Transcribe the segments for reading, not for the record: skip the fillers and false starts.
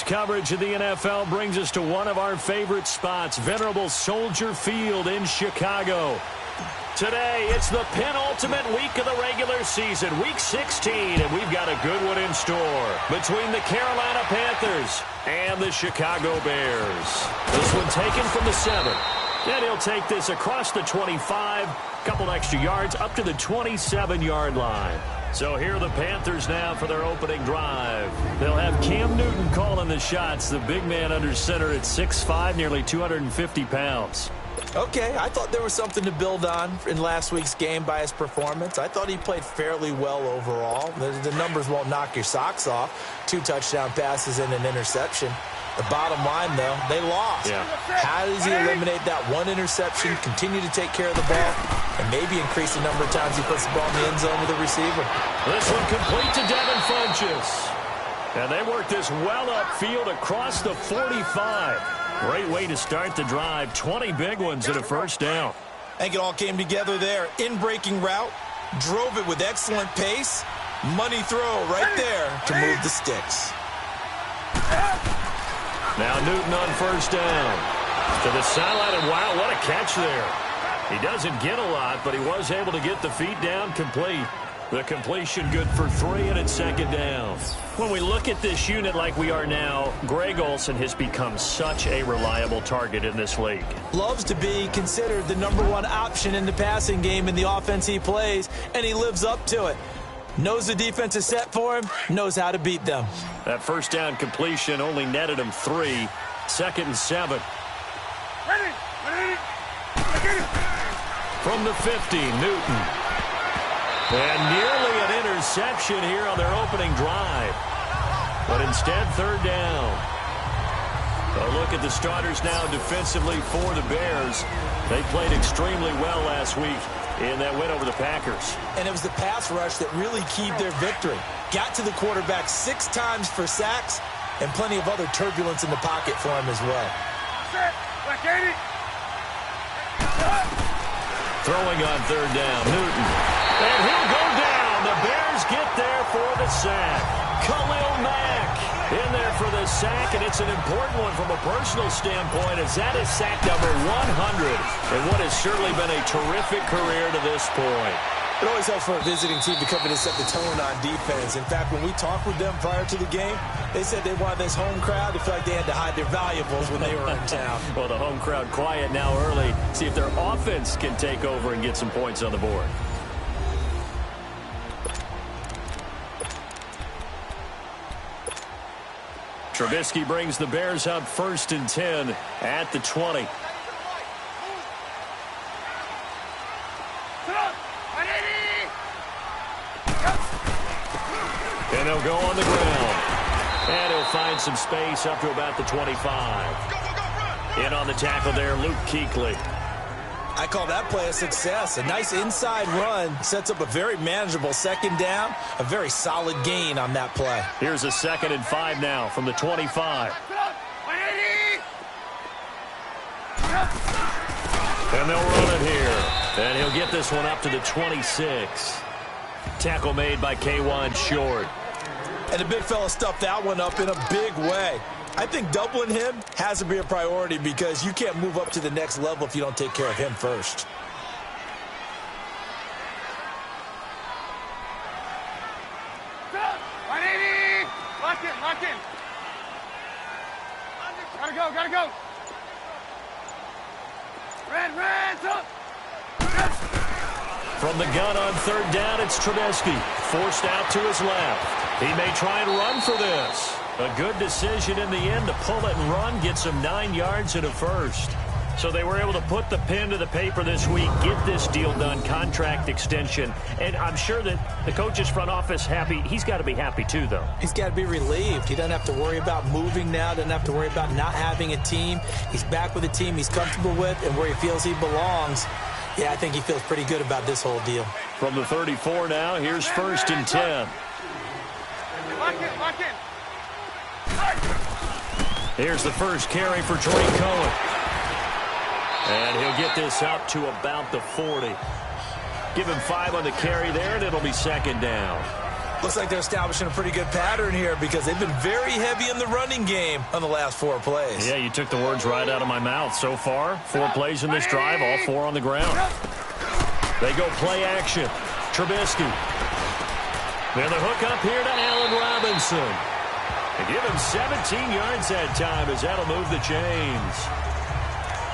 coverage of the NFL brings us to one of our favorite spots, venerable Soldier Field in Chicago. Today, it's the penultimate week of the regular season, Week 16, and we've got a good one in store between the Carolina Panthers and the Chicago Bears. This one taken from the 7. And he'll take this across the 25, couple extra yards up to the 27-yard line. So here are the Panthers now for their opening drive. They'll have Cam Newton calling the shots, the big man under center at 6'5", nearly 250 pounds. Okay, I thought there was something to build on in last week's game by his performance. I thought he played fairly well overall. The numbers won't knock your socks off. 2 touchdown passes and an interception. The bottom line, though, they lost. Yeah. How does he eliminate that one interception, continue to take care of the ball, and maybe increase the number of times he puts the ball in the end zone with the receiver? This one complete to Devin Funchess. And they work this well upfield across the 45. Great way to start the drive. 20 big ones and a first down. I think it all came together there. In-breaking route, drove it with excellent pace. Money throw right there to move the sticks. Now Newton on first down. To the sideline, and wow, what a catch there. He doesn't get a lot, but he was able to get the feet down complete. The completion good for 3, and it's second down. When we look at this unit like we are now, Greg Olsen has become such a reliable target in this league. Loves to be considered the #1 option in the passing game in the offense he plays, and he lives up to it. Knows the defense is set for him, knows how to beat them. That first down completion only netted him 3. Second and 7. From the 50, Newton. And nearly an interception here on their opening drive. But instead, third down. A look at the starters now defensively for the Bears. They played extremely well last week in that win over the Packers. And it was the pass rush that really keyed their victory. Got to the quarterback 6 times for sacks and plenty of other turbulence in the pocket for him as well. Throwing on third down, Newton. And he'll go down. The Bears get there for the sack. Khalil Mack in there for the sack, and it's an important one from a personal standpoint as that is sack number 100 in what has certainly been a terrific career to this point. It always helps for a visiting team to come in and set the tone on defense. In fact, when we talked with them prior to the game, they said they wanted this home crowd to feel like they had to hide their valuables when they were in town. Well, the home crowd quiet now early. See if their offense can take over and get some points on the board. Trubisky brings the Bears up 1st and 10 at the 20. And they'll go on the ground. And he'll find some space up to about the 25. In on the tackle there, Luke Kuechly. I call that play a success. A nice inside run sets up a very manageable second down. A very solid gain on that play. Here's a 2nd and 5 now from the 25. And they'll run it here. And he'll get this one up to the 26. Tackle made by K'Wan Short. And the big fella stuffed that one up in a big way. I think doubling him has to be a priority because you can't move up to the next level if you don't take care of him first. Lock in. Gotta go. Red, up. From the gun on third down, it's Trubisky. Forced out to his left. He may try and run for this. A good decision in the end to pull it and run, gets him 9 yards and a first. So they were able to put the pen to the paper this week, get this deal done, contract extension. And I'm sure that the coach's front office happy. He's got to be happy too, though. He's got to be relieved. He doesn't have to worry about moving now, doesn't have to worry about not having a team. He's back with a team he's comfortable with and where he feels he belongs. Yeah, I think he feels pretty good about this whole deal. From the 34 now, here's 1st and 10. Lock in. Here's the first carry for Troy Cohen. And he'll get this up to about the 40. Give him 5 on the carry there, and it'll be second down. Looks like they're establishing a pretty good pattern here because they've been very heavy in the running game on the last 4 plays. Yeah, you took the words right out of my mouth. So far, 4 plays in this drive, all 4 on the ground. They go play action. Trubisky. Then the hook up here to Allen Robinson. They give him 17 yards that time as that'll move the chains.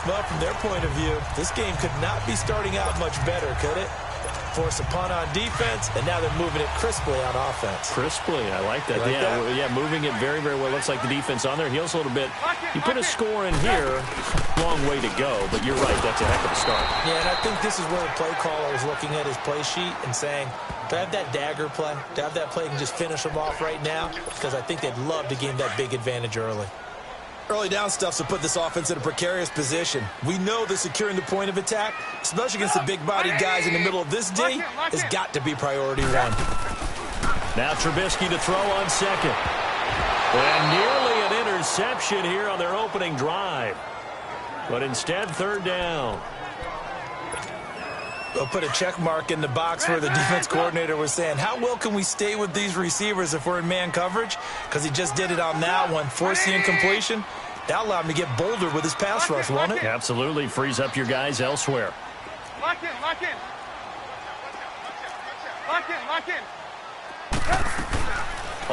Well, from their point of view, this game could not be starting out much better, could it? Force a punt on defense, and now they're moving it crisply on offense. Crisply, I like that. That? Moving it very, very well. Looks like the defense on their heels a little bit. You put a score in here, long way to go, but you're right, that's a heck of a start. Yeah, and I think this is where the play caller is looking at his play sheet and saying, do I have that dagger play? Do I have that play and just finish them off right now? Because I think they'd love to gain that big advantage early. Early down stuff to put this offense in a precarious position. We know that securing the point of attack, especially against the big-bodied guys in the middle of this D, has got to be priority 1. Now Trubisky to throw on second. And nearly an interception here on their opening drive. But instead, 3rd down. They'll put a check mark in the box where the defense coordinator was saying, how well can we stay with these receivers if we're in man coverage? Because he just did it on that one, forced the incompletion. That allowed him to get bolder with his pass rush, won't it? Absolutely. Frees up your guys elsewhere. Lock in, lock in. Lock in, lock in.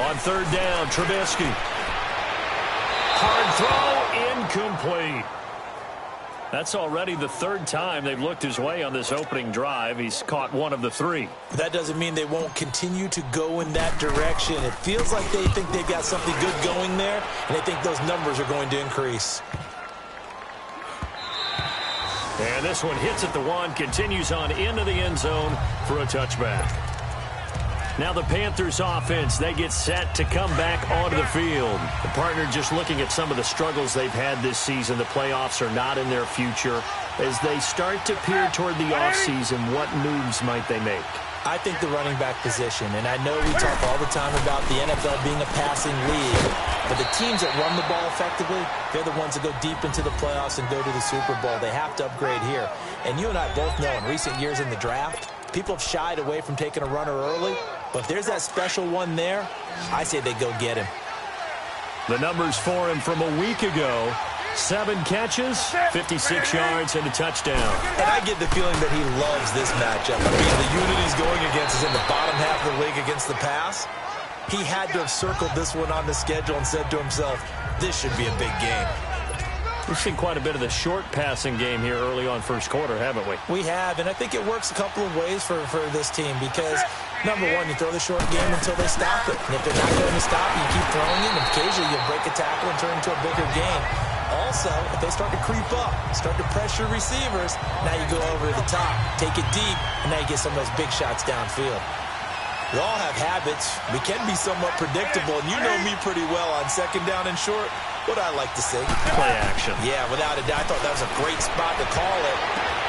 On 3rd down, Trubisky. Hard throw, incomplete. That's already the 3rd time they've looked his way on this opening drive. He's caught 1 of the 3. That doesn't mean they won't continue to go in that direction. It feels like they think they've got something good going there, and they think those numbers are going to increase. And this one hits at the 1, continues on into the end zone for a touchback. Now the Panthers offense, they get set to come back onto the field. The partner just looking at some of the struggles they've had this season. The playoffs are not in their future. As they start to peer toward the offseason, what moves might they make? I think the running back position, and I know we talk all the time about the NFL being a passing league, but the teams that run the ball effectively, they're the ones that go deep into the playoffs and go to the Super Bowl. They have to upgrade here. And you and I both know in recent years in the draft, people have shied away from taking a runner early, but if there's that special one there, I say they go get him. The numbers for him from a week ago, 7 catches, 56 yards, and a touchdown. And I get the feeling that he loves this matchup. I mean, the unit he's going against is in the bottom half of the league against the pass. He had to have circled this one on the schedule and said to himself, this should be a big game. We've seen quite a bit of the short passing game here early on first quarter, haven't we? We have, and I think it works a couple of ways for this team because, number one, you throw the short game until they stop it. And if they're not going to stop it, you keep throwing it, and occasionally you'll break a tackle and turn it into a bigger game. Also, if they start to creep up, start to pressure receivers, now you go over to the top, take it deep, and now you get some of those big shots downfield. We all have habits. We can be somewhat predictable, and you know me pretty well on 2nd down and short. What I like to see. Play action. Yeah, without a doubt. I thought that was a great spot to call it.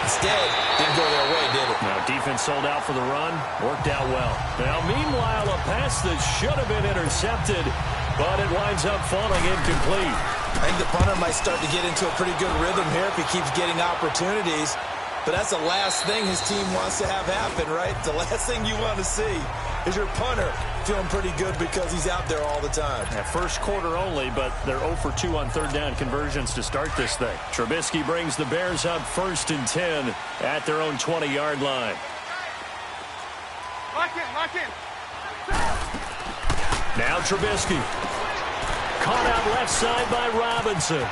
Instead, didn't go their way, did it? Now, defense sold out for the run. Worked out well. Now, meanwhile, a pass that should have been intercepted, but it winds up falling incomplete. I think the punter might start to get into a pretty good rhythm here if he keeps getting opportunities. But that's the last thing his team wants to have happen, right? The last thing you want to see is your punter feeling pretty good because he's out there all the time. At first quarter only, but they're 0 for 2 on 3rd down conversions to start this thing. Trubisky brings the Bears up 1st and 10 at their own 20-yard line. Lock in, lock in. Now Trubisky. Caught out left side by Robinson.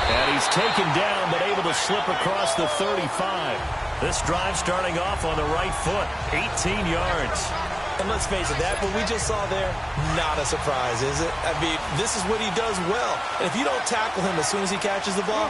And he's taken down, but able to slip across the 35. This drive starting off on the right foot, 18 yards. And let's face it, that what we just saw there, not a surprise, is it? I mean, this is what he does well. And if you don't tackle him as soon as he catches the ball,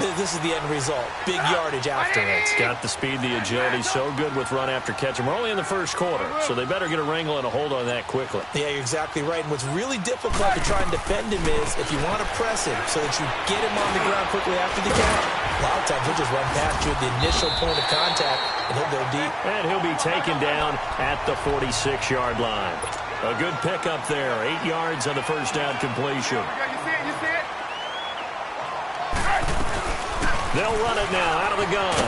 this is the end result. Big yardage after it. Got the speed, the agility, so good with run after catch. And we're only in the first quarter, so they better get a wrangle and a hold on that quickly. Yeah, you're exactly right. And what's really difficult to try and defend him is if you want to press him so that you get him on the ground quickly after the catch, a lot of times he'll just run past you at the initial point of contact, and he'll go deep. And he'll be taken down at the 46-yard line. A good pickup there, 8 yards on the first down completion. You see it, you see it? They'll run it now out of the gun.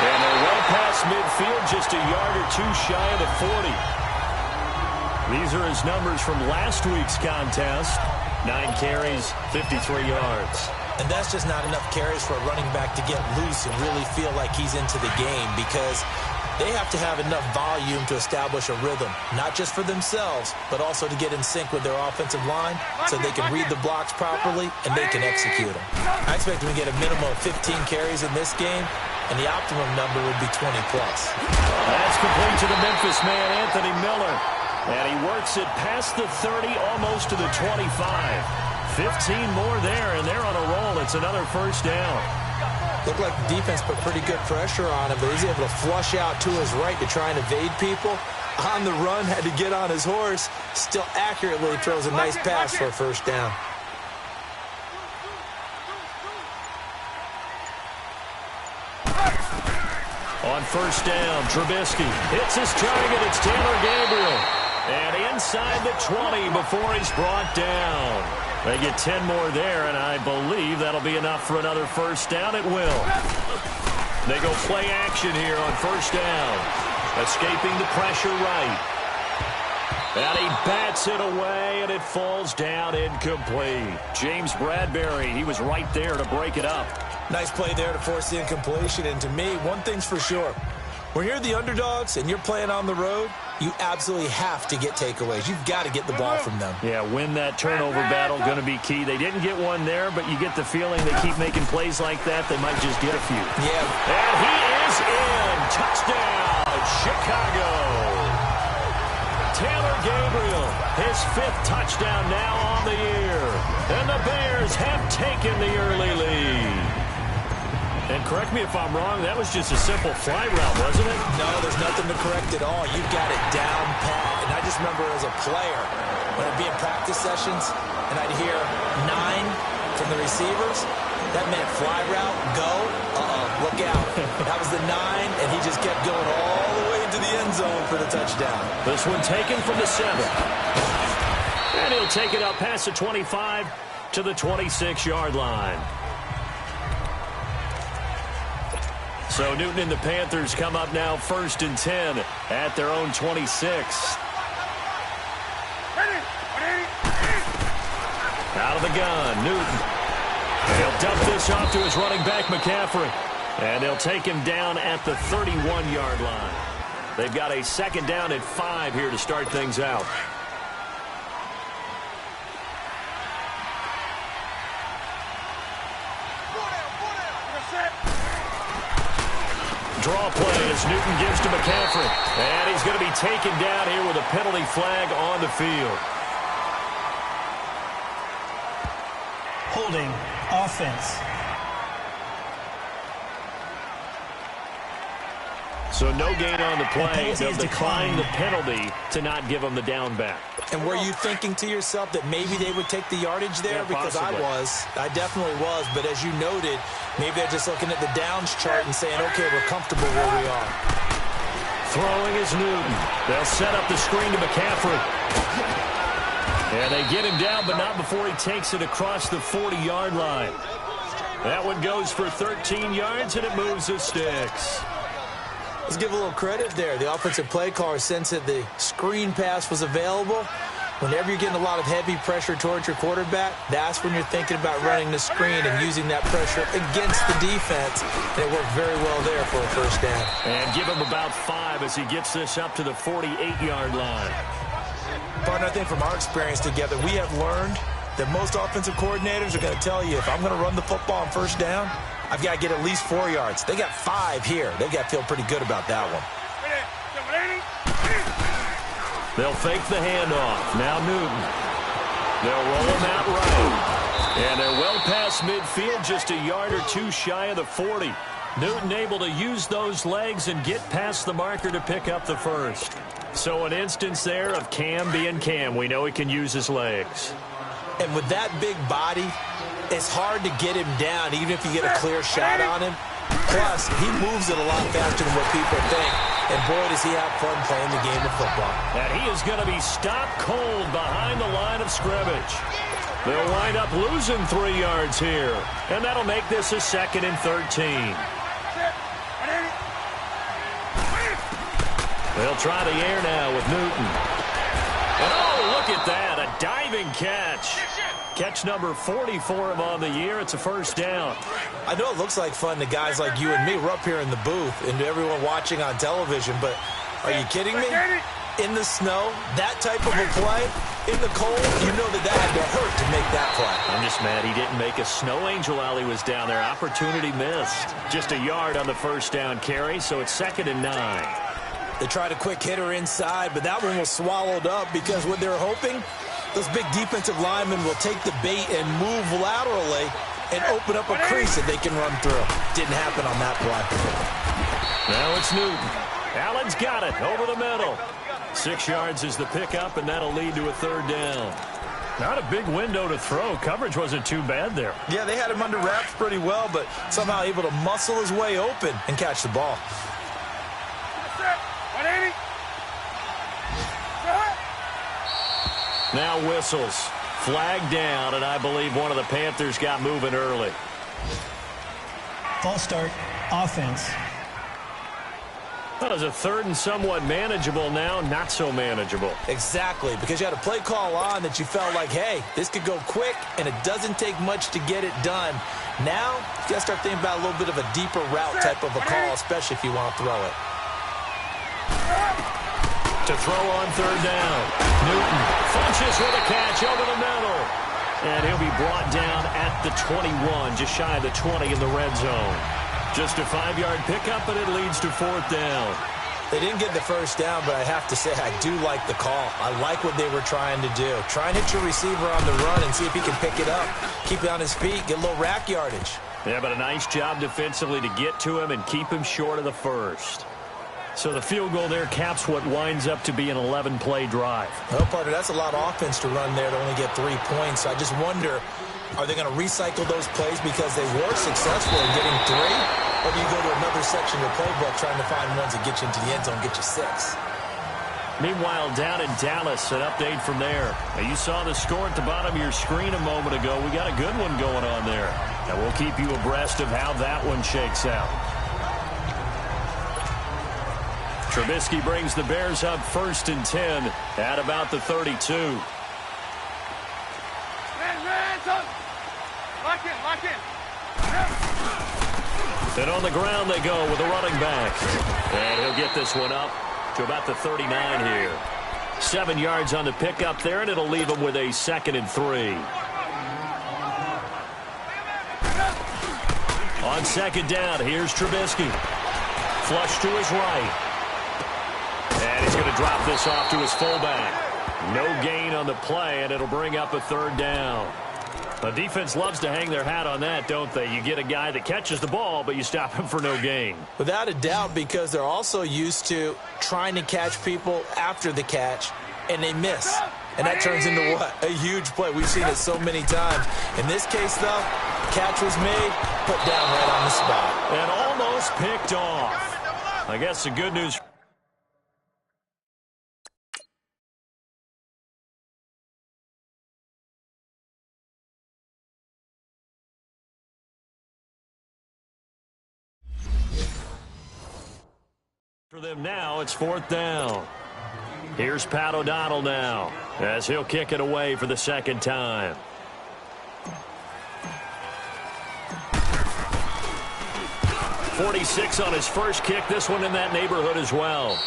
And they're well past midfield, just a yard or two shy of the 40. These are his numbers from last week's contest. 9 carries, 53 yards. And that's just not enough carries for a running back to get loose and really feel like he's into the game, because they have to have enough volume to establish a rhythm, not just for themselves, but also to get in sync with their offensive line so they can read the blocks properly and they can execute them. I expect them to get a minimum of 15 carries in this game, and the optimum number would be 20+. That's complete to the Memphis man, Anthony Miller. And he works it past the 30, almost to the 25. 15 more there, and they're on a roll. It's another first down. Looked like the defense put pretty good pressure on him, but he's able to flush out to his right to try and evade people. On the run, had to get on his horse. Still accurately throws a nice pass for a first down. On first down, Trubisky hits his target. It's Taylor Gabriel. And inside the 20 before he's brought down. They get 10 more there, and I believe that'll be enough for another first down. It will. They go play action here on first down. Escaping the pressure right. And he bats it away, and it falls down incomplete. James Bradbury, he was right there to break it up. Nice play there to force the incompletion. And to me, one thing's for sure. When you're the underdogs and you're playing on the road, you absolutely have to get takeaways. You've got to get the ball from them. Yeah, win that turnover battle, going to be key. They didn't get one there, but you get the feeling they keep making plays like that, they might just get a few. Yeah. And he is in. Touchdown, Chicago. Taylor Gabriel, his 5th touchdown now on the year. And the Bears have taken the early lead. And correct me if I'm wrong, that was just a simple fly route, wasn't it? No, there's nothing to correct at all. You've got it down pat. And I just remember as a player, when I'd be in practice sessions, and I'd hear 9 from the receivers, that meant fly route, go, look out. That was the 9, and he just kept going all the way into the end zone for the touchdown. This one taken from the 7. And he'll take it up past the 25 to the 26-yard line. So Newton and the Panthers come up now 1st and 10 at their own 26. Out of the gun, Newton. He'll dump this off to his running back, McCaffrey. And they'll take him down at the 31-yard line. They've got a 2nd down at 5 here to start things out. Draw play as Newton gives to McCaffrey. And he's going to be taken down here with a penalty flag on the field. Holding offense. So no gain on the play. They'll decline the penalty to not give him the down back. And were you thinking to yourself that maybe they would take the yardage there? Yeah, because possibly. I definitely was. But as you noted, maybe they're just looking at the downs chart and saying, okay, we're comfortable where we are. Throwing is Newton. They'll set up the screen to McCaffrey. And they get him down, but not before he takes it across the 40-yard line. That one goes for 13 yards, and it moves the sticks. Let's give a little credit there. The offensive play caller sensed that the screen pass was available. Whenever you're getting a lot of heavy pressure towards your quarterback, that's when you're thinking about running the screen and using that pressure against the defense. And it worked very well there for a first down. And give him about 5 as he gets this up to the 48-yard line. Partner, I think from our experience together, we have learned that most offensive coordinators are going to tell you, if I'm going to run the football on first down, I've got to get at least 4 yards. They got 5 here. They've got to feel pretty good about that one. They'll fake the handoff. Now Newton. They'll roll him out right. And they're well past midfield, just a yard or two shy of the 40. Newton able to use those legs and get past the marker to pick up the first. So an instance there of Cam being Cam. We know he can use his legs. And with that big body, it's hard to get him down, even if you get a clear shot on him. Plus, he moves it a lot faster than what people think. And boy, does he have fun playing the game of football. And he is going to be stopped cold behind the line of scrimmage. They'll wind up losing 3 yards here. And that'll make this a 2nd and 13. They'll try the air now with Newton. And oh, look at that, a diving catch. Catch number 40 for him on the year. It's a first down. I know it looks like fun to guys like you and me. We're up here in the booth and to everyone watching on television, but are you kidding me? In the snow, that type of a play, in the cold, you know that had to hurt to make that play. I'm just mad he didn't make a snow angel while he was down there. Opportunity missed. Just a yard on the first down carry, so it's 2nd and 9. They tried a quick hitter inside, but that one was swallowed up because what they're hoping, those big defensive linemen will take the bait and move laterally and open up a crease that they can run through. Didn't happen on that play. Now it's Newton. Allen's got it over the middle. 6 yards is the pickup, and that'll lead to a 3rd down. Not a big window to throw. Coverage wasn't too bad there. Yeah, they had him under wraps pretty well, but somehow able to muscle his way open and catch the ball. 180. Now whistles. Flag down, and I believe one of the Panthers got moving early. False start, offense. That was a 3rd and somewhat manageable, now not so manageable. Exactly, because you had a play call on that you felt like, hey, this could go quick, and it doesn't take much to get it done. Now, you got to start thinking about a little bit of a deeper route type of a call, especially if you want to throw it. To throw on 3rd down. Newton punches with a catch over the middle. And he'll be brought down at the 21, just shy of the 20 in the red zone. Just a 5-yard pickup, and it leads to 4th down. They didn't get the first down, but I have to say I do like the call. I like what they were trying to do. Try and hit your receiver on the run and see if he can pick it up. Keep it on his feet, get a little rack yardage. Yeah, but a nice job defensively to get to him and keep him short of the first. So the field goal there caps what winds up to be an 11-play drive. Well, partner, that's a lot of offense to run there to only get 3 points. I just wonder, are they going to recycle those plays because they were successful in getting 3? Or do you go to another section of the playbook trying to find ones that get you into the end zone and get you 6? Meanwhile, down in Dallas, an update from there. Now, you saw the score at the bottom of your screen a moment ago. We got a good one going on there. And we'll keep you abreast of how that one shakes out. Trubisky brings the Bears up 1st and 10 at about the 32. Lock in. And on the ground they go with a running back. And he'll get this one up to about the 39 here. 7 yards on the pickup there, and it'll leave him with a 2nd and 3. On 2nd down, here's Trubisky. Flush to his right. And he's going to drop this off to his fullback. No gain on the play, and it'll bring up a 3rd down. The defense loves to hang their hat on that, don't they? You get a guy that catches the ball, but you stop him for no gain. Without a doubt, because they're also used to trying to catch people after the catch, and they miss. And that turns into what? A huge play. We've seen it so many times. In this case, though, catch was made, put down right on the spot. And almost picked off. I guess the good news... For them now, it's 4th down. Here's Pat O'Donnell now, as he'll kick it away for the 2nd time. .46 on his first kick. This one in that neighborhood as well.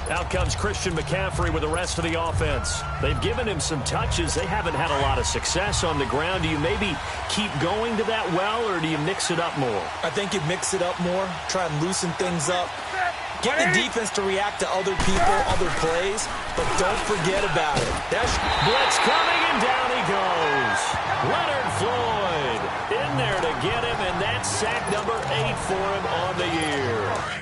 Out comes Christian McCaffrey with the rest of the offense. They've given him some touches. They haven't had a lot of success on the ground. Do you maybe keep going to that well, or do you mix it up more? I think you mix it up more, try and loosen things up. Get the defense to react to other people, other plays, but don't forget about it. That's blitz coming, and down he goes. Leonard Floyd in there to get him, and that's sack number 8 for him on the year.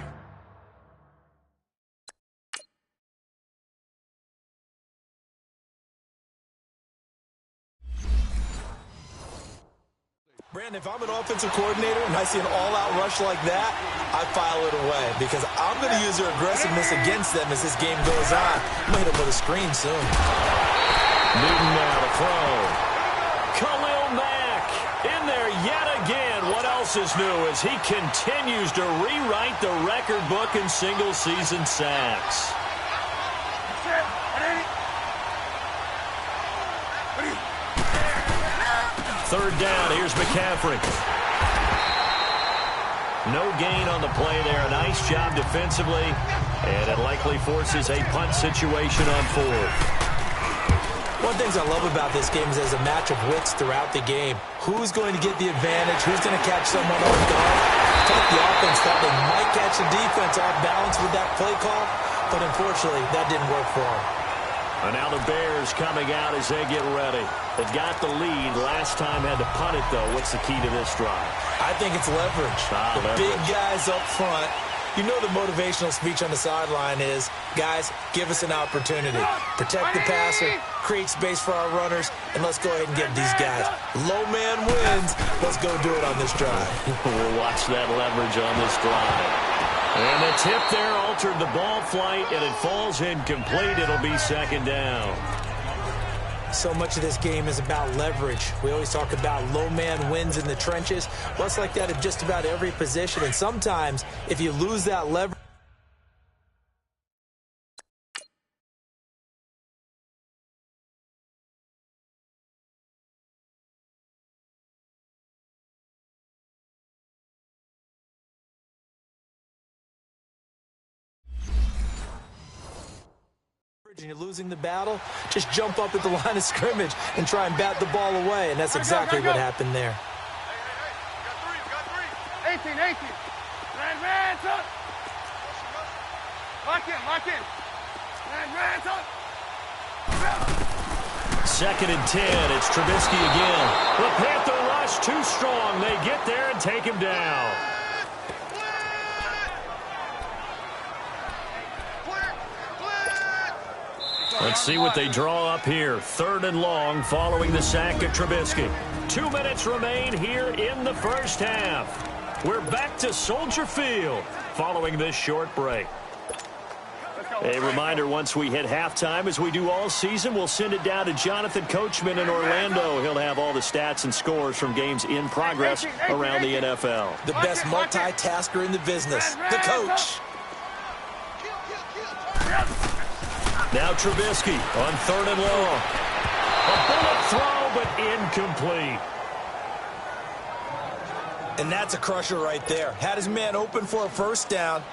Brandon, if I'm an offensive coordinator and I see an all-out rush like that, I file it away because I'm going to use their aggressiveness against them as this game goes on. I'm going to hit them with a screen soon. Newton now to throw. Khalil Mack in there yet again. What else else is new as he continues to rewrite the record book in single-season sacks. Third down, here's McCaffrey. No gain on the play there. Nice job defensively, and it likely forces a punt situation on fourth. One of the things I love about this game is there's a match of wits throughout the game. Who's going to get the advantage? Who's going to catch someone off guard? I thought the offense thought they might catch the defense off balance with that play call, but unfortunately, that didn't work for them. And now the Bears coming out as they get ready. They've got the lead. Last time had to punt it, though. What's the key to this drive? I think it's leverage. The big guys up front. You know the motivational speech on the sideline is, guys, give us an opportunity. Protect the passer, create space for our runners, and let's go ahead and get these guys. Low man wins. Let's go do it on this drive. We'll watch that leverage on this drive. And the tip there altered the ball flight, and it falls incomplete. It'll be second down. So much of this game is about leverage. We always talk about low man wins in the trenches. Well, it's like that at just about every position. And sometimes, if you lose that leverage, and you're losing the battle, just jump up at the line of scrimmage and try and bat the ball away, and that's exactly what happened there. Hey, 18. Man, son. Lock in. Man, son. Second and 10. It's Trubisky again. The Panther rush too strong. They get there and take him down. Let's see what they draw up here. Third and long following the sack of Trubisky. 2 minutes remain here in the first half. We're back to Soldier Field following this short break. A reminder, once we hit halftime, as we do all season, we'll send it down to Jonathan Coachman in Orlando. He'll have all the stats and scores from games in progress around the NFL. The best multitasker in the business, the coach. Now Trubisky on third and long. A bullet throw, but incomplete. And that's a crusher right there. Had his man open for a first down,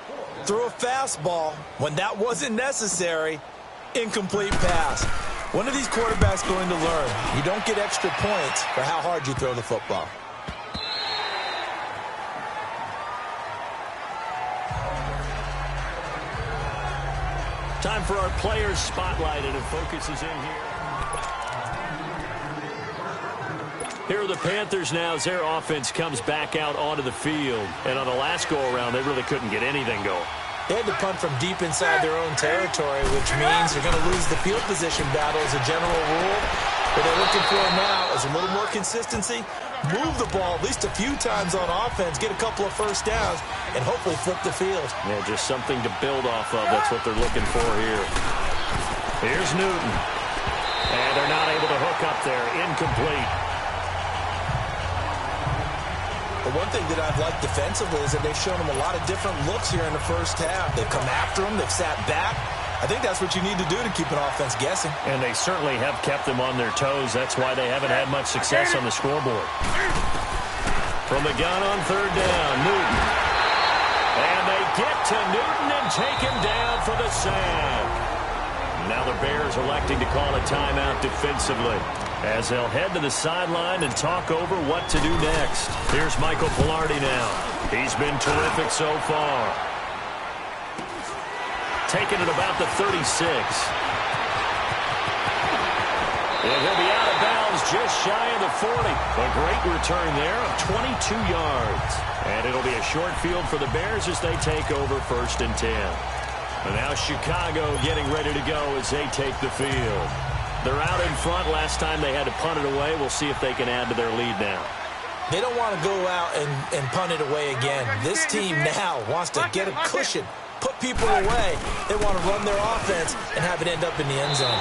threw a fastball when that wasn't necessary. Incomplete pass. When are these quarterbacks going to learn? You don't get extra points for how hard you throw the football. Time for our players spotlight, and it focuses in here. Here are the Panthers now as their offense comes back out onto the field. And on the last go-around, they really couldn't get anything going. They had to punt from deep inside their own territory, which means they're going to lose the field position battle as a general rule. What they're looking for now is a little more consistency, move the ball at least a few times on offense, get a couple of first downs, and hopefully flip the field. Yeah, just something to build off of. That's what they're looking for here. Here's Newton. And they're not able to hook up there. Incomplete. The one thing that I've liked defensively is that they've shown them a lot of different looks here in the first half. They've come after them. They've sat back. I think that's what you need to do to keep an offense guessing. And they certainly have kept them on their toes. That's why they haven't had much success on the scoreboard. From the gun on third down, Newton. And they get to Newton and take him down for the sack. Now the Bears electing to call a timeout defensively as they'll head to the sideline and talk over what to do next. Here's Michael Pilardi now. He's been terrific so far. Taking it about the 36. And he'll be out of bounds just shy of the 40. A great return there of 22 yards. And it'll be a short field for the Bears as they take over first and 10. And now Chicago getting ready to go as they take the field. They're out in front. Last time they had to punt it away. We'll see if they can add to their lead now. They don't want to go out and punt it away again. This team now wants to get a cushion, put people away. They want to run their offense and have it end up in the end zone.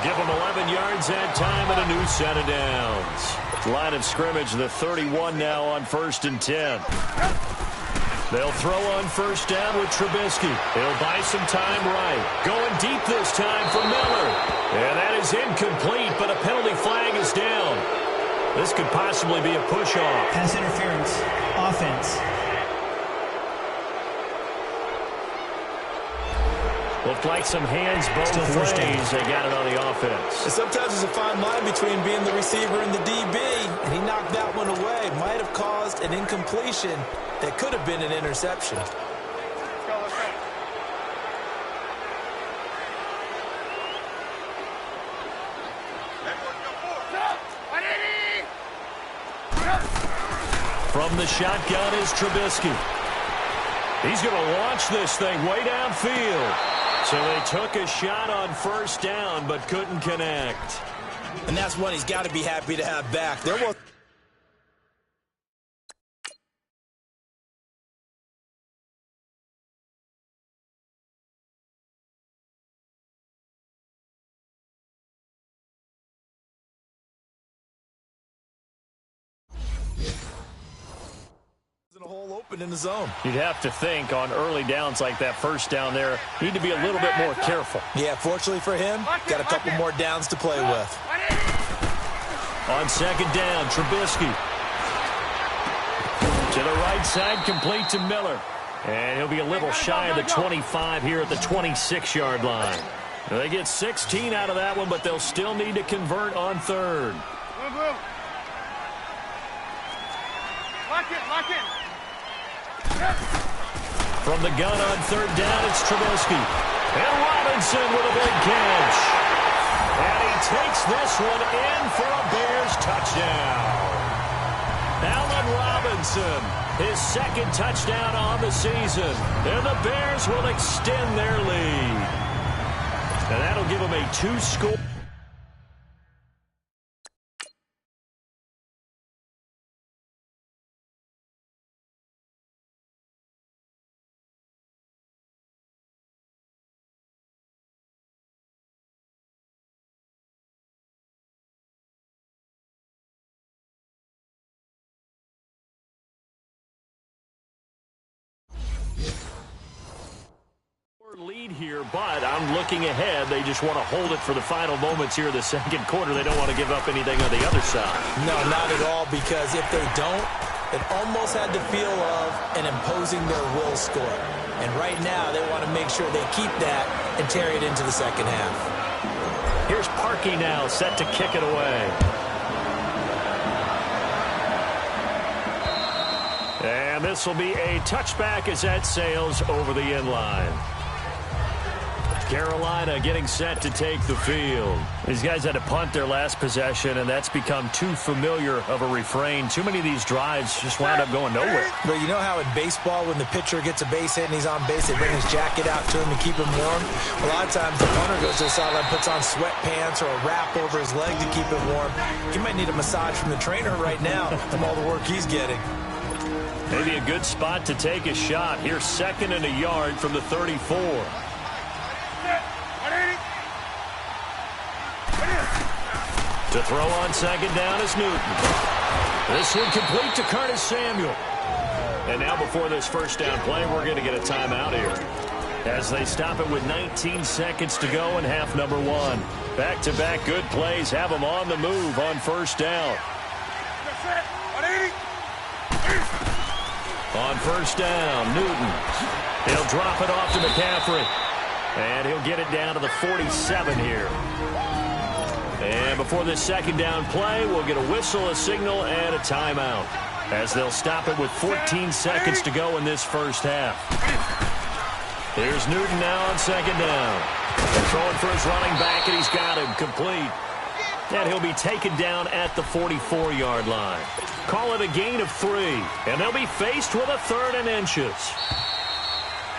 Give them 11 yards that time and a new set of downs. Line of scrimmage, the 31 now on 1st and 10. They'll throw on first down with Trubisky. He'll buy some time right. Going deep this time for Miller. And that is incomplete, but a penalty flag is down. This could possibly be a push-off. Pass interference. Offense. Looked like some hands both ways. They got it on the offense. And sometimes there's a fine line between being the receiver and the DB, and he knocked that one away. Might have caused an incompletion that could have been an interception. Let's go, let's go. From the shotgun is Trubisky. He's going to launch this thing way downfield. So they took a shot on first down, but couldn't connect. And that's one he's got to be happy to have back. There was a hole open in the zone. You'd have to think on early downs like that first down there, need to be a little bit more careful. Yeah, fortunately for him, got a couple more downs to play with. On second down, Trubisky. To the right side, complete to Miller. And he'll be a little shy of the 25 here at the 26-yard line. They get 16 out of that one, but they'll still need to convert on third. Move, move. Lock in, lock in. From the gun on third down, it's Trubisky. And Robinson with a big catch. And he takes this one in for a Bears touchdown. Allen Robinson, his second touchdown on the season. And the Bears will extend their lead. And that'll give them a 2-score. Lead here, but I'm looking ahead. They just want to hold it for the final moments here in the second quarter. They don't want to give up anything on the other side. No, not at all, because if they don't, it almost had the feel of an imposing their will score. And right now, they want to make sure they keep that and carry it into the second half. Here's Parkey now, set to kick it away. And this will be a touchback as that sails over the end line. Carolina getting set to take the field. These guys had to punt their last possession, and that's become too familiar of a refrain. Too many of these drives just wound up going nowhere. But you know how in baseball, when the pitcher gets a base hit and he's on base, they bring his jacket out to him to keep him warm? A lot of times the punter goes to the sideline, puts on sweatpants or a wrap over his leg to keep him warm. He might need a massage from the trainer right now from all the work he's getting. Maybe a good spot to take a shot. Here's 2nd and a yard from the 34. To throw on second down is Newton. This one complete to Curtis Samuel. And now before this first down play, we're going to get a timeout here, as they stop it with 19 seconds to go in half number 1. Back-to-back good plays have them on the move on first down. On first down, Newton. He'll drop it off to McCaffrey. And he'll get it down to the 47 here. And before this second down play, we'll get a whistle, a signal, and a timeout, as they'll stop it with 14 seconds to go in this first half. Here's Newton now on second down. And throwing for his running back, and he's got him complete. And he'll be taken down at the 44-yard line. Call it a gain of 3, and they'll be faced with a 3rd and inches.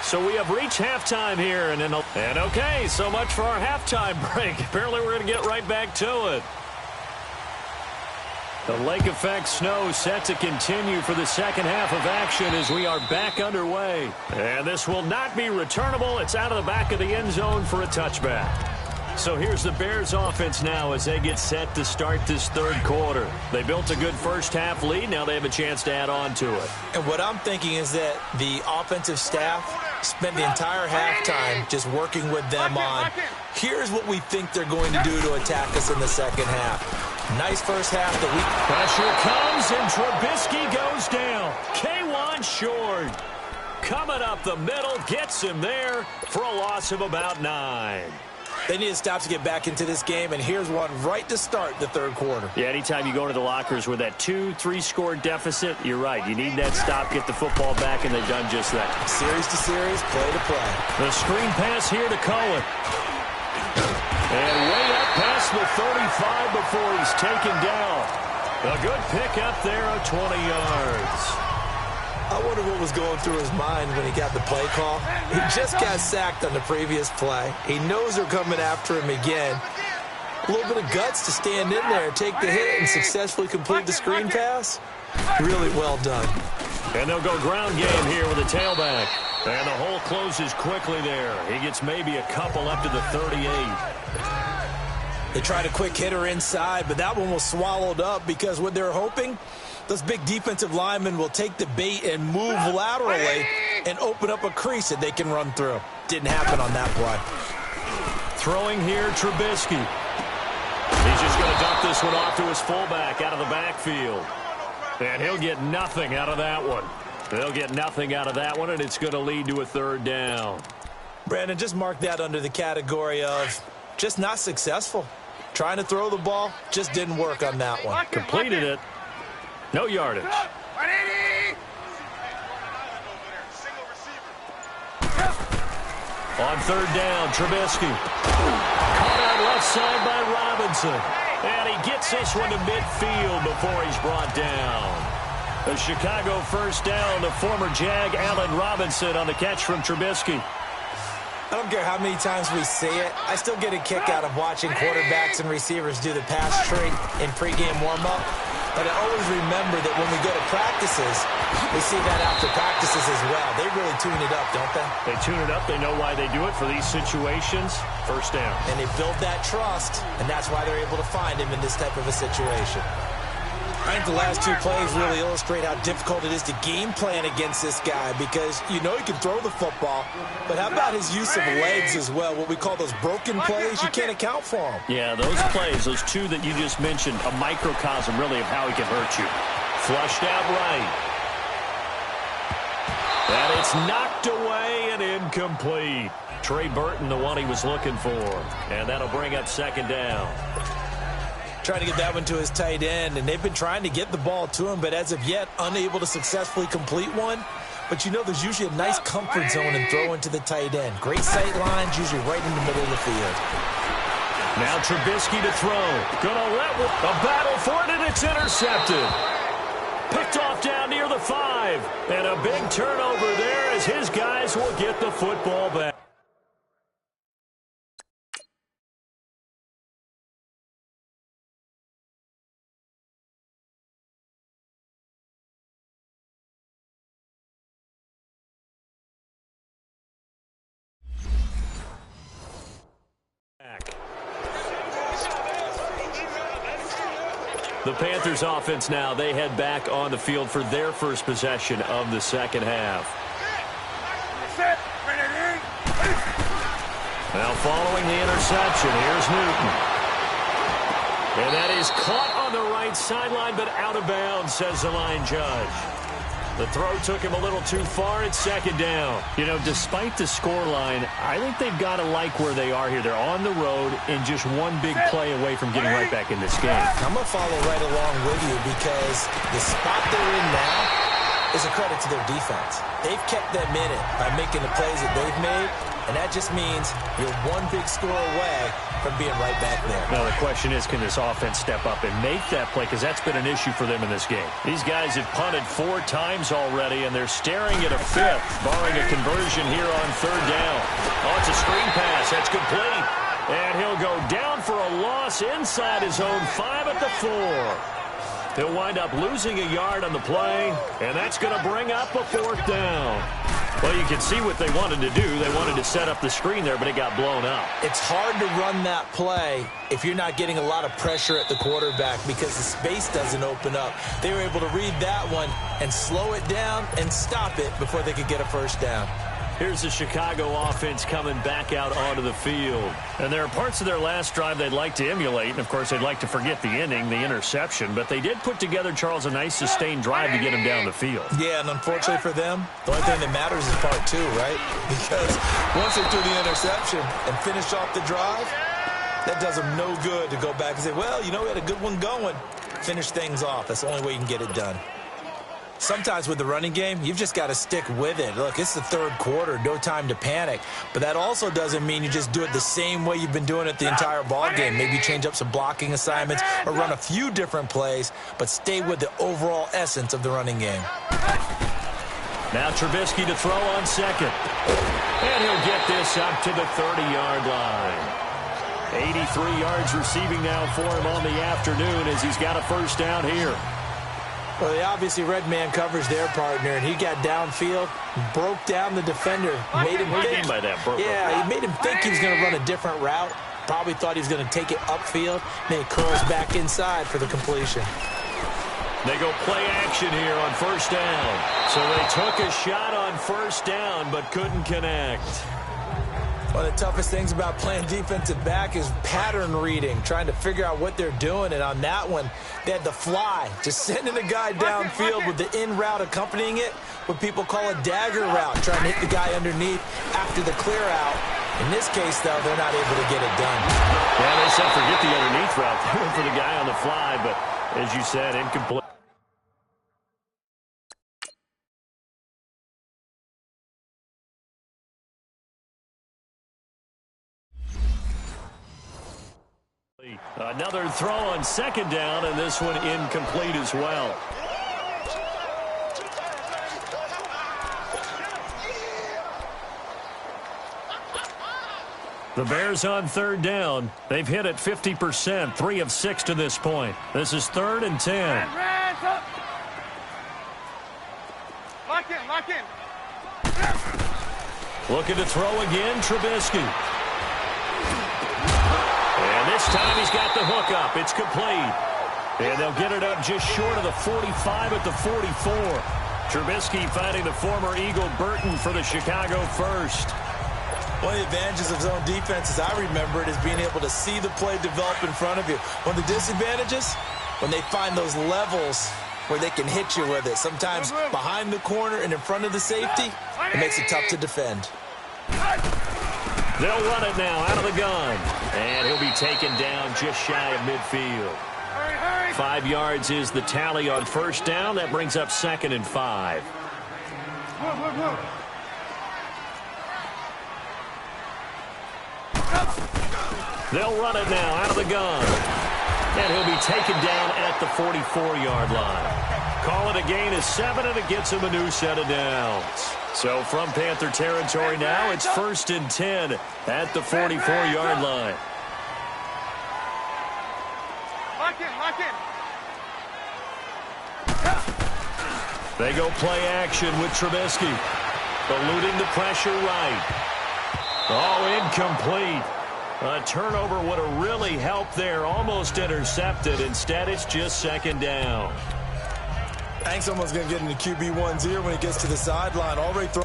So we have reached halftime here, and okay, so much for our halftime break. Apparently we're going to get right back to it. The lake effect snow set to continue for the second half of action as we are back underway. And this will not be returnable. It's out of the back of the end zone for a touchback. So here's the Bears offense now as they get set to start this third quarter. They built a good first half lead. Now they have a chance to add on to it. And what I'm thinking is that the offensive staff spent the entire halftime just working with them on, here's what we think they're going to do to attack us in the second half. Nice first half that we... Pressure comes and Trubisky goes down. K1 short. Coming up the middle, gets him there for a loss of about 9. They need to stop to get back into this game, and here's one right to start the third quarter. Yeah, anytime you go into the lockers with that 2-3 score deficit, you're right. You need that stop, get the football back, and they've done just that. Series to series, play to play. The screen pass here to Cohen. And way up past the 35 before he's taken down. A good pick up there of 20 yards. I wonder what was going through his mind when he got the play call. He just got sacked on the previous play. He knows they're coming after him again. A little bit of guts to stand in there, take the hit, and successfully complete the screen pass. Really well done. And they'll go ground game here with a tailback. And the hole closes quickly there. He gets maybe a couple up to the 38. They tried a quick hitter inside, but that one was swallowed up because what they're hoping, those big defensive linemen will take the bait and move laterally and open up a crease that they can run through. Didn't happen on that play. Throwing here, Trubisky. He's just going to dump this one off to his fullback out of the backfield. And he'll get nothing out of that one. They'll get nothing out of that one, and it's going to lead to a third down. Brandon, just mark that under the category of just not successful. Trying to throw the ball, just didn't work on that one. Completed it. No yardage. On third down, Trubisky. Caught out left side by Robinson. And he gets this one to midfield before he's brought down. The Chicago first down, the former Jag Allen Robinson on the catch from Trubisky. I don't care how many times we see it. I still get a kick out of watching quarterbacks and receivers do the pass tree in pregame warm-up. But I always remember that when we go to practices, we see that after practices as well. They really tune it up, don't they? They tune it up. They know why they do it for these situations. First down. And they build that trust, and that's why they're able to find him in this type of a situation. I think the last two plays really illustrate how difficult it is to game plan against this guy because you know he can throw the football, but how about his use of legs as well, what we call those broken plays? You can't account for them. Yeah, those plays, those two that you just mentioned, a microcosm really of how he can hurt you. Flushed out right. And it's knocked away and incomplete. Trey Burton, the one he was looking for. And that'll bring up second down. Trying to get that one to his tight end, and they've been trying to get the ball to him, but as of yet, unable to successfully complete one. But you know there's usually a nice comfort zone in throwing to the tight end. Great sight lines, usually right in the middle of the field. Now Trubisky to throw. Gonna let a battle for it, and it's intercepted. Picked off down near the 5. And a big turnover there as his guys will get the football back. The Panthers offense now, they head back on the field for their first possession of the second half. Now following the interception, here's Newton. And that is caught on the right sideline, but out of bounds, says the line judge. The throw took him a little too far. It's second down. You know, despite the scoreline, I think they've got to like where they are here. They're on the road and just one big play away from getting right back in this game. I'm going to follow right along with you because the spot they're in now is a credit to their defense. They've kept them in it by making the plays that they've made, and that just means you're one big score away from being right back there. Now, the question is, can this offense step up and make that play? Because that's been an issue for them in this game. These guys have punted 4 times already, and they're staring at a 5th, barring a conversion here on third down. Oh, it's a screen pass. That's complete. And he'll go down for a loss inside his own 5 at the 4. He'll wind up losing a yard on the play, and that's going to bring up a 4th down. Well, you can see what they wanted to do. They wanted to set up the screen there, but it got blown up. It's hard to run that play if you're not getting a lot of pressure at the quarterback because the space doesn't open up. They were able to read that one and slow it down and stop it before they could get a first down. Here's the Chicago offense coming back out onto the field. And there are parts of their last drive they'd like to emulate. And, of course, they'd like to forget the ending, the interception. But they did put together, Charles, a nice sustained drive to get him down the field. Yeah, and unfortunately for them, the only thing that matters is part two, right? Because once they threw the interception and finished off the drive, that does them no good to go back and say, well, you know, we had a good one going. Finish things off. That's the only way you can get it done. Sometimes with the running game, you've just got to stick with it. Look, it's the third quarter, no time to panic. But that also doesn't mean you just do it the same way you've been doing it the entire ball game. Maybe change up some blocking assignments or run a few different plays, but stay with the overall essence of the running game. Now Trubisky to throw on second. And he'll get this up to the 30-yard line. 83 yards receiving now for him on the afternoon as he's got a first down here. Well, they obviously red man covers their partner, and he got downfield, broke down the defender, made him think. Yeah, he made him think he was going to run a different route. Probably thought he was going to take it upfield. Then he curls back inside for the completion. They go play action here on first down. So they took a shot on first down, but couldn't connect. One of the toughest things about playing defensive back is pattern reading, trying to figure out what they're doing. And on that one, they had the fly, just sending a guy downfield with the in route accompanying it, what people call a dagger route, trying to hit the guy underneath after the clear out. In this case, though, they're not able to get it done. Yeah, they said forget the underneath route. They went for the guy on the fly, but as you said, incomplete. Another throw on second down, and this one incomplete as well. The Bears on third down. They've hit it 50%, 3 of 6 to this point. This is 3rd and 10. Lock in. Looking to throw again, Trubisky. And this time he's got the hook up. It's complete. And they'll get it up just short of the 45 at the 44. Trubisky finding the former Eagle Burton for the Chicago first. One of the advantages of zone defense, as I remember it, is being able to see the play develop in front of you. One of the disadvantages, when they find those levels where they can hit you with it. Sometimes behind the corner and in front of the safety, it makes it tough to defend. They'll run it now out of the gun. And he'll be taken down just shy of midfield. 5 yards is the tally on first down. That brings up 2nd and 5. They'll run it now out of the gun. And he'll be taken down at the 44-yard line. Call it a gain of 7, and it gets him a new set of downs. So from Panther territory now, it's 1st and 10 at the 44-yard line. Lock in. They go play action with Trubisky. Eluding the pressure right. Oh, incomplete. A turnover would have really helped there. Almost intercepted. Instead, it's just 2nd down. I think someone's going to get into QB1's ear when he gets to the sideline. Already throw.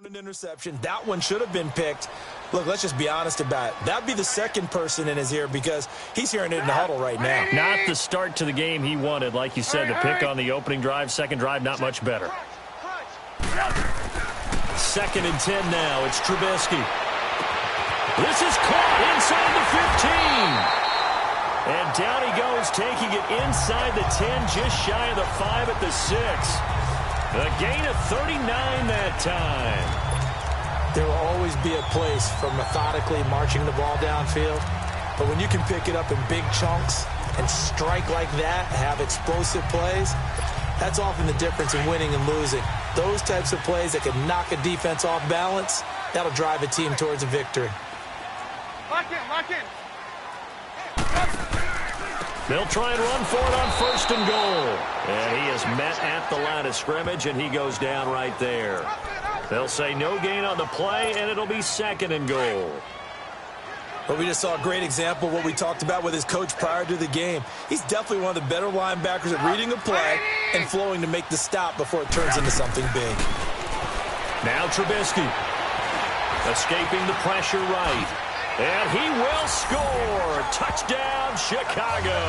An interception. That one should have been picked. Look, let's just be honest about it. That'd be the second person in his ear because he's hearing it in the huddle right now. Not the start to the game he wanted. Like you said, the pick on the opening drive, second drive, not much better. 2nd and 10 now. It's Trubisky. This is caught inside the 15. And down he goes, taking it inside the 10, just shy of the 5 at the 6. A gain of 39 that time. There will always be a place for methodically marching the ball downfield. But when you can pick it up in big chunks and strike like that, have explosive plays, that's often the difference in winning and losing. Those types of plays that can knock a defense off balance, that'll drive a team towards a victory. Lock in. They'll try and run for it on 1st and goal. And he is met at the line of scrimmage, and he goes down right there. They'll say no gain on the play, and it'll be 2nd and goal. But we just saw a great example of what we talked about with his coach prior to the game. He's definitely one of the better linebackers at reading a play and flowing to make the stop before it turns into something big. Now Trubisky. Escaping the pressure right. And he will score. Touchdown, Chicago.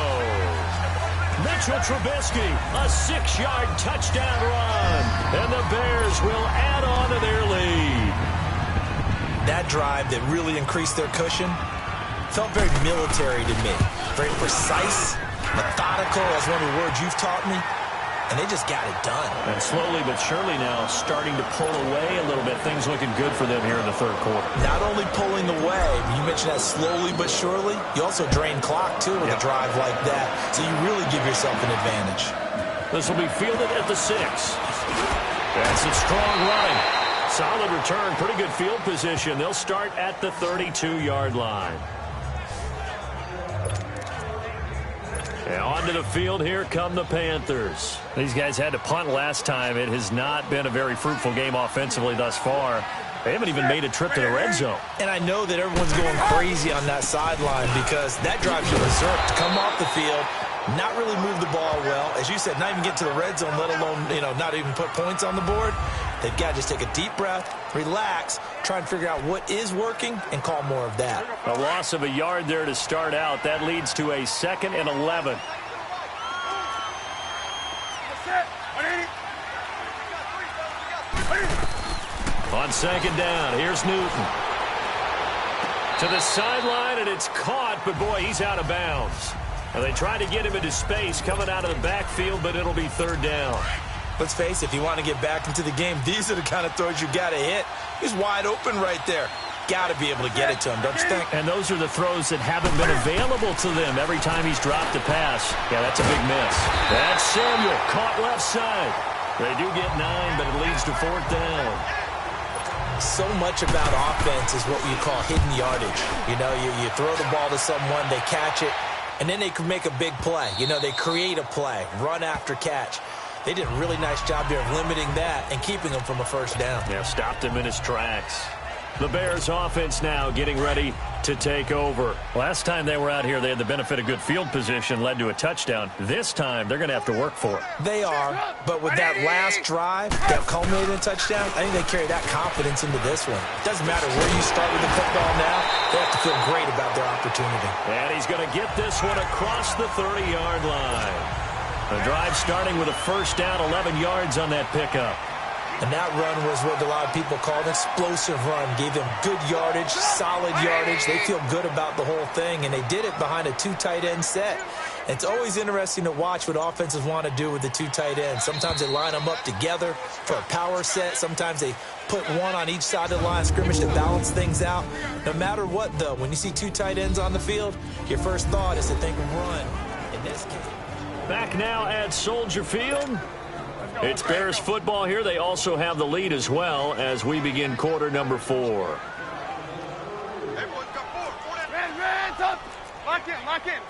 Mitchell Trubisky, a 6-yard touchdown run. And the Bears will add on to their lead. That drive that really increased their cushion felt very military to me. Very precise, methodical, as one of the words you've taught me. And they just got it done. And slowly but surely now starting to pull away a little bit. Things looking good for them here in the 3rd quarter. Not only pulling away, you mentioned that slowly but surely, you also drain clock, too, with a drive like that. So you really give yourself an advantage. This will be fielded at the 6. That's some strong running. Solid return, pretty good field position. They'll start at the 32-yard line. And onto the field, here come the Panthers. These guys had to punt last time. It has not been a very fruitful game offensively thus far. They haven't even made a trip to the red zone. And I know that everyone's going crazy on that sideline because that drives you berserk to come off the field, not really move the ball well. As you said, not even get to the red zone, let alone, not even put points on the board. They've got to just take a deep breath, relax, try and figure out what is working, and call more of that. A loss of a yard there to start out. That leads to a 2nd and 11. On 2nd down, here's Newton. To the sideline, and it's caught, but boy, he's out of bounds. And they try to get him into space coming out of the backfield, but it'll be 3rd down. Let's face it, if you want to get back into the game, these are the kind of throws you got to hit. He's wide open right there. Got to be able to get it to him, don't you think? And those are the throws that haven't been available to them every time he's dropped a pass. Yeah, that's a big miss. That's Samuel, caught left side. They do get 9, but it leads to 4th down. So much about offense is what you call hidden yardage. You throw the ball to someone, they catch it, and then they can make a big play. They create a play, run after catch. They did a really nice job here of limiting that and keeping him from a 1st down. Yeah, stopped him in his tracks. The Bears offense now getting ready to take over. Last time they were out here, they had the benefit of good field position, led to a touchdown. This time, they're going to have to work for it. They are, but with that last drive that culminated in a touchdown, I think they carry that confidence into this one. It doesn't matter where you start with the football now, they have to feel great about their opportunity. And he's going to get this one across the 30-yard line. The drive starting with a 1st down, 11 yards on that pickup. And that run was what a lot of people call an explosive run. Gave them good yardage, solid yardage. They feel good about the whole thing, and they did it behind a 2 tight end set. And it's always interesting to watch what offenses want to do with the 2 tight ends. Sometimes they line them up together for a power set. Sometimes they put one on each side of the line of scrimmage to balance things out. No matter what, though, when you see 2 tight ends on the field, your first thought is to think run in this case. Back now at Soldier Field. It's Bears football here. They also have the lead as well as we begin quarter number 4. Lock in.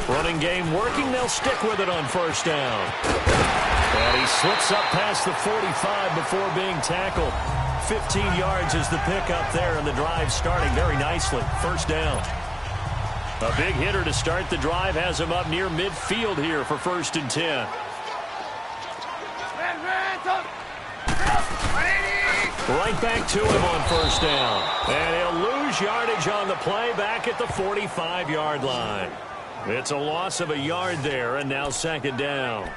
Running game working. They'll stick with it on 1st down. And he slips up past the 45 before being tackled. 15 yards is the pickup there, and the drive starting very nicely. 1st down. A big hitter to start the drive has him up near midfield here for 1st and 10. Right back to him on 1st down. And he'll lose yardage on the play back at the 45-yard line. It's a loss of a yard there, and now 2nd down.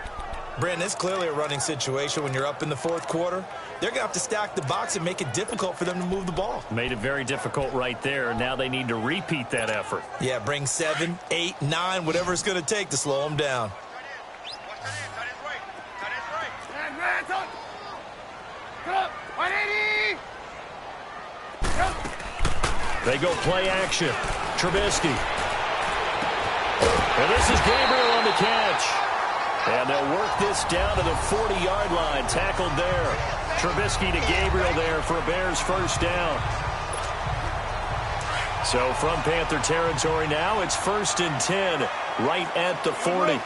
Brandon, it's clearly a running situation when you're up in the 4th quarter. They're going to have to stack the box and make it difficult for them to move the ball. Made it very difficult right there. Now they need to repeat that effort. Yeah, bring 7, 8, 9, whatever it's going to take to slow them down. They go play action. Trubisky. And this is Gabriel on the catch. And they'll work this down to the 40-yard line. Tackled there. Trubisky to Gabriel there for a Bears 1st down. So from Panther territory now, it's 1st and 10, right at the 40.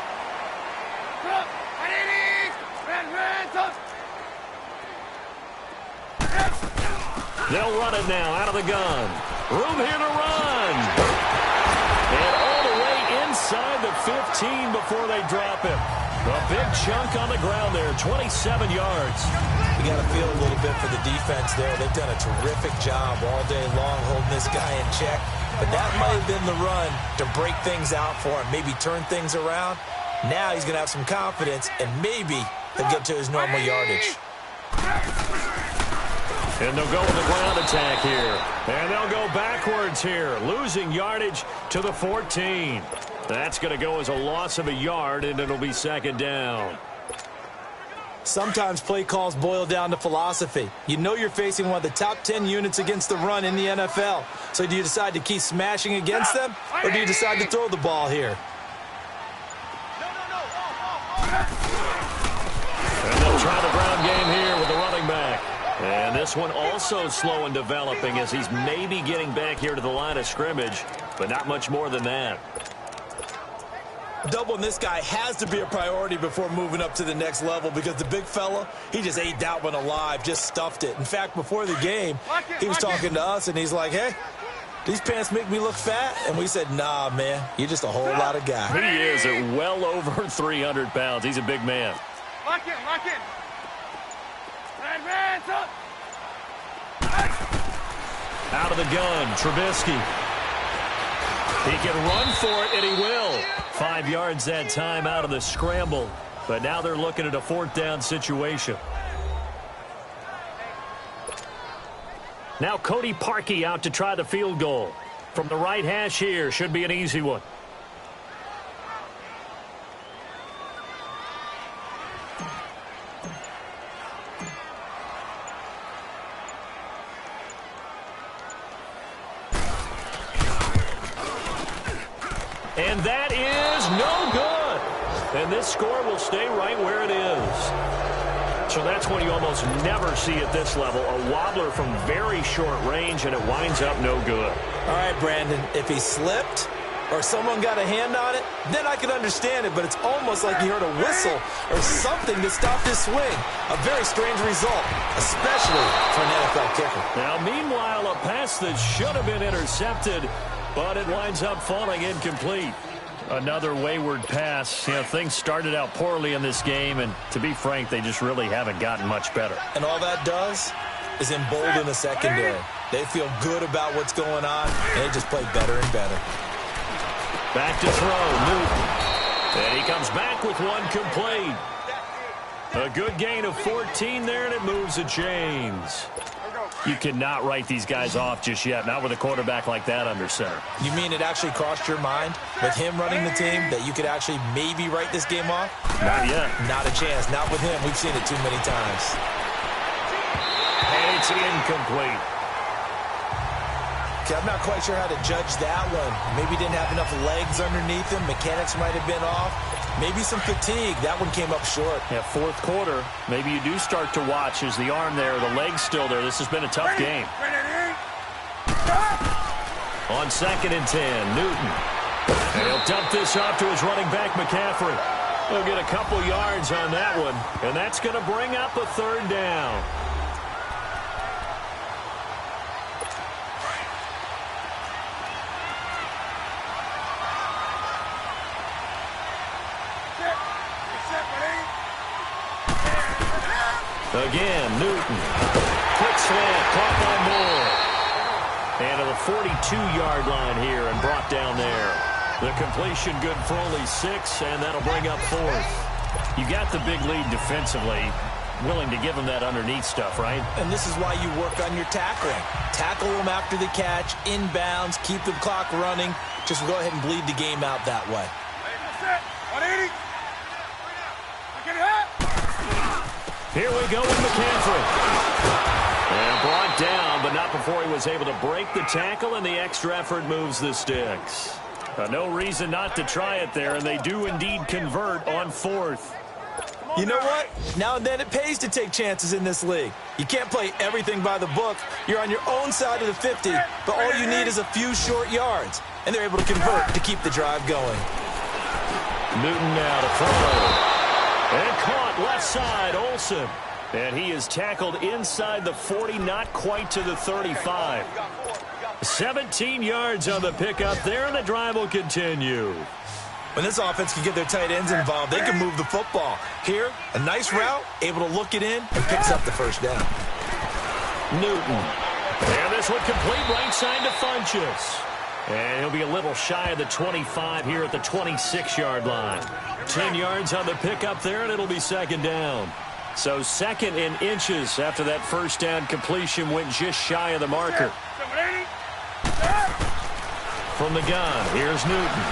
They'll run it now out of the gun. Room here to run. And all the way inside the 15 before they drop him. A big chunk on the ground there, 27 yards. You got to feel a little bit for the defense there. They've done a terrific job all day long holding this guy in check. But that might have been the run to break things out for him, maybe turn things around. Now he's going to have some confidence, and maybe he'll get to his normal yardage. And they'll go with the ground attack here. And they'll go backwards here, losing yardage to the 14. That's going to go as a loss of a yard, and it'll be 2nd down. Sometimes play calls boil down to philosophy. You know you're facing one of the top 10 units against the run in the NFL. So do you decide to keep smashing against them, or do you decide to throw the ball here? And they'll try the ground game here with the running back. And this one also slow in developing as he's maybe getting back here to the line of scrimmage, but not much more than that. Doubling this guy has to be a priority before moving up to the next level because the big fella, he just ate that one alive, just stuffed it. In fact, before the game, he was talking to us, and he's like, hey, these pants make me look fat? And we said, nah, man, you're just a whole lot of guy. He is at well over 300 pounds. He's a big man. Lock in, lock in. Hands up. Out of the gun, Trubisky. He can run for it, and he will. 5 yards that time out of the scramble. But now they're looking at a 4th down situation. Now Cody Parkey out to try the field goal. From the right hash here, should be an easy one. And that is no good. And this score will stay right where it is. So that's when you almost never see at this level. A wobbler from very short range, and it winds up no good. All right, Brandon, if he slipped or someone got a hand on it, then I could understand it. But it's almost like he heard a whistle or something to stop his swing. A very strange result, especially for an NFL kicker. Now, meanwhile, a pass that should have been intercepted, but it winds up falling incomplete. Another wayward pass. You know, things started out poorly in this game, and to be frank, they just really haven't gotten much better. And all that does is embolden the secondary. They feel good about what's going on, and they just play better and better. Back to throw, Newton. And he comes back with one complete. A good gain of 14 there, and it moves the chains. You cannot write these guys off just yet, not with a quarterback like that under center. You mean it actually crossed your mind with him running the team that you could actually maybe write this game off? Not yet. Not a chance. Not with him. We've seen it too many times. And it's incomplete. Okay, I'm not quite sure how to judge that one. Maybe didn't have enough legs underneath him. Mechanics might have been off. Maybe some fatigue. That one came up short. Yeah, 4th quarter. Maybe you do start to watch as the arm there, the leg's still there. This has been a tough game. On 2nd and 10, Newton. And he'll dump this off to his running back, McCaffrey. He'll get a couple yards on that one, and that's going to bring up a 3rd down. Again, Newton. Quick slant, caught by Moore. And to the 42-yard line here and brought down there. The completion good for only 6, and that'll bring up 4th. You got the big lead defensively. Willing to give them that underneath stuff, right? And this is why you work on your tackling. Tackle them after the catch, inbounds, keep the clock running. Just go ahead and bleed the game out that way. Here we go with McCaffrey. And brought down, but not before he was able to break the tackle, and the extra effort moves the sticks. No reason not to try it there, and they do indeed convert on 4th. You know what? Now and then it pays to take chances in this league. You can't play everything by the book. You're on your own side of the 50, but all you need is a few short yards. And they're able to convert to keep the drive going. Newton now to throw. And caught left side, Olsen. And he is tackled inside the 40, not quite to the 35. 17 yards on the pickup there, and the drive will continue. When this offense can get their tight ends involved, they can move the football. Here, a nice route, able to look it in, and picks up the first down. Newton. And this one complete right side to Funchess. And he'll be a little shy of the 25 here at the 26-yard line. 10 yards on the pickup there, and it'll be second down. So second in inches after that first down completion went just shy of the marker. From the gun, here's Newton.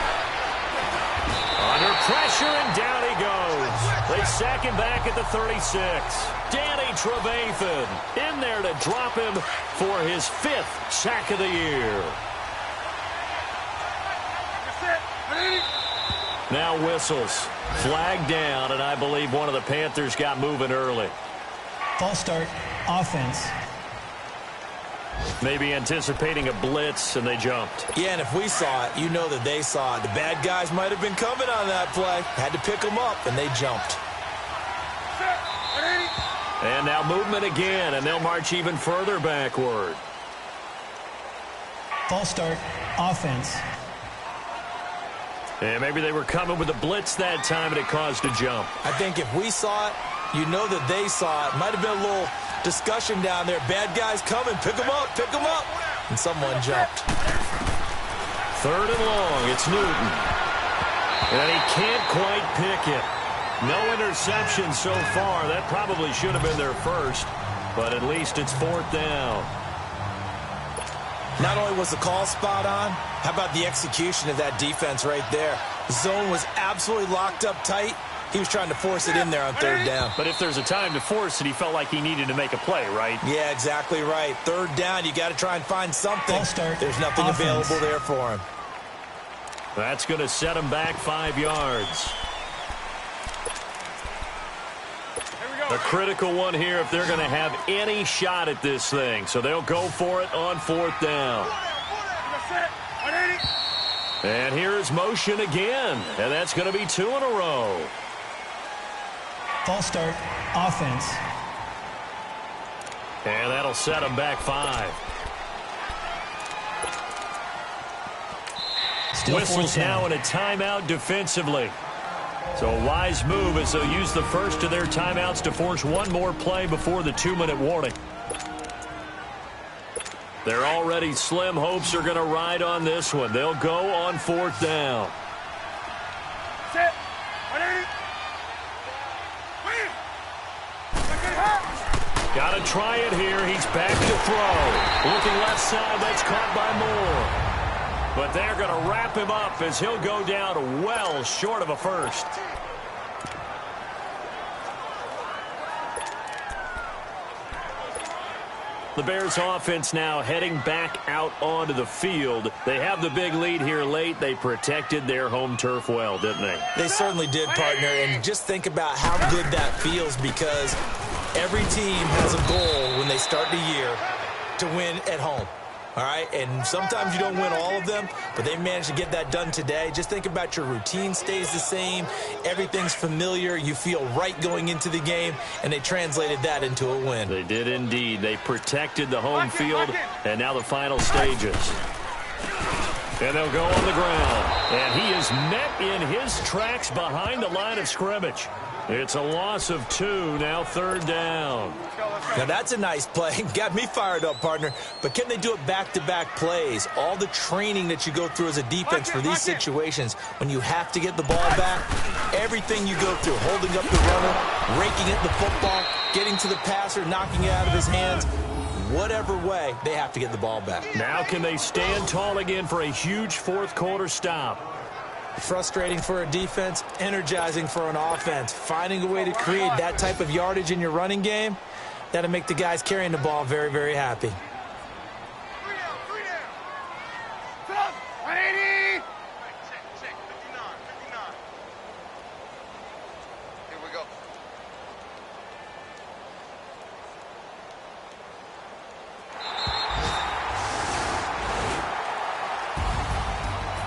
Under pressure, and down he goes. They sack him back at the 36. Danny Trevathan in there to drop him for his 5th sack of the year. Now whistles. Flag down, and I believe one of the Panthers got moving early. False start, offense. Maybe anticipating a blitz, and they jumped. Yeah, and if we saw it, you know that they saw it. The bad guys might have been coming on that play. Had to pick them up, and they jumped. And now movement again, and they'll march even further backward. False start, offense. And maybe they were coming with a blitz that time, and it caused a jump. I think if we saw it, you know that they saw it. Might have been a little discussion down there. Bad guys coming. Pick them up. Pick them up. And someone jumped. Third and long. It's Newton. And he can't quite pick it. No interception so far. That probably should have been their first. But at least it's fourth down. Not only was the call spot on, how about the execution of that defense right there? The zone was absolutely locked up tight. He was trying to force it in there on third down. But if there's a time to force it, he felt like he needed to make a play, right? Yeah, exactly right. Third down, you got to try and find something. There's nothing offense available there for him. That's going to set him back 5 yards. A critical one here if they're going to have any shot at this thing. So they'll go for it on fourth down. And here's motion again. And that's going to be 2 in a row. False start, offense. And that'll set them back 5. Whistles now in a timeout defensively. So a wise move as they'll use the first of their timeouts to force one more play before the 2-minute warning. Their already slim hopes are going to ride on this one. They'll go on fourth down. Got to try it here. He's back to throw. Looking left side. That's caught by Moore. But they're going to wrap him up as he'll go down well short of a first. The Bears offense now heading back out onto the field. They have the big lead here late. They protected their home turf well, didn't they? They certainly did, partner. And just think about how good that feels, because every team has a goal when they start the year to win at home. All right, and sometimes you don't win all of them, but they managed to get that done today. Just think about your routine stays the same. Everything's familiar. You feel right going into the game, and they translated that into a win. They did indeed. They protected the home field, and now the final stages. And they'll go on the ground. And he is met in his tracks behind the line of scrimmage. It's a loss of 2, now third down. Now that's a nice play. Got me fired up, partner. But can they do it back-to-back plays? All the training that you go through as a defense for these situations, when you have to get the ball back, everything you go through, holding up the runner, raking at the football, getting to the passer, knocking it out of his hands, whatever way, they have to get the ball back. Now can they stand tall again for a huge fourth-quarter stop? Frustrating for a defense, energizing for an offense. Finding a way to create that type of yardage in your running game, that'll make the guys carrying the ball very, very happy. 3 down. 180. Check. 59. Here we go.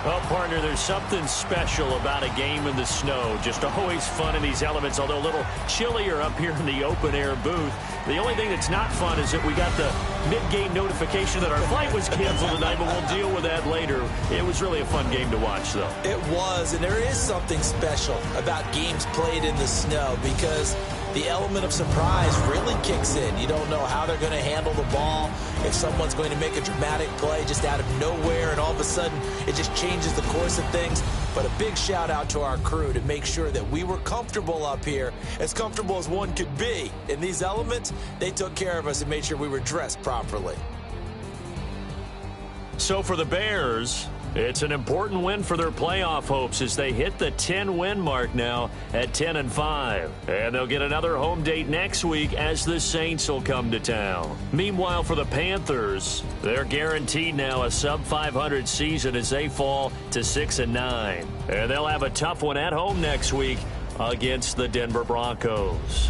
Well, partner, there's something special about a game in the snow. Just always fun in these elements, although a little chillier up here in the open-air booth. The only thing that's not fun is that we got the mid-game notification that our flight was canceled tonight, but we'll deal with that later. It was really a fun game to watch, though. It was, and there is something special about games played in the snow because the element of surprise really kicks in. You don't know how they're going to handle the ball, if someone's going to make a dramatic play just out of nowhere, and all of a sudden it just changes the course of things. But a big shout out to our crew to make sure that we were comfortable up here, as comfortable as one could be. In these elements, they took care of us and made sure we were dressed properly. So for the Bears, it's an important win for their playoff hopes as they hit the 10-win mark now at 10-5. And they'll get another home date next week as the Saints will come to town. Meanwhile, for the Panthers, they're guaranteed now a sub-500 season as they fall to 6-9. And they'll have a tough one at home next week against the Denver Broncos.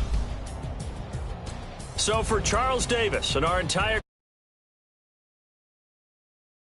So for Charles Davis and our entire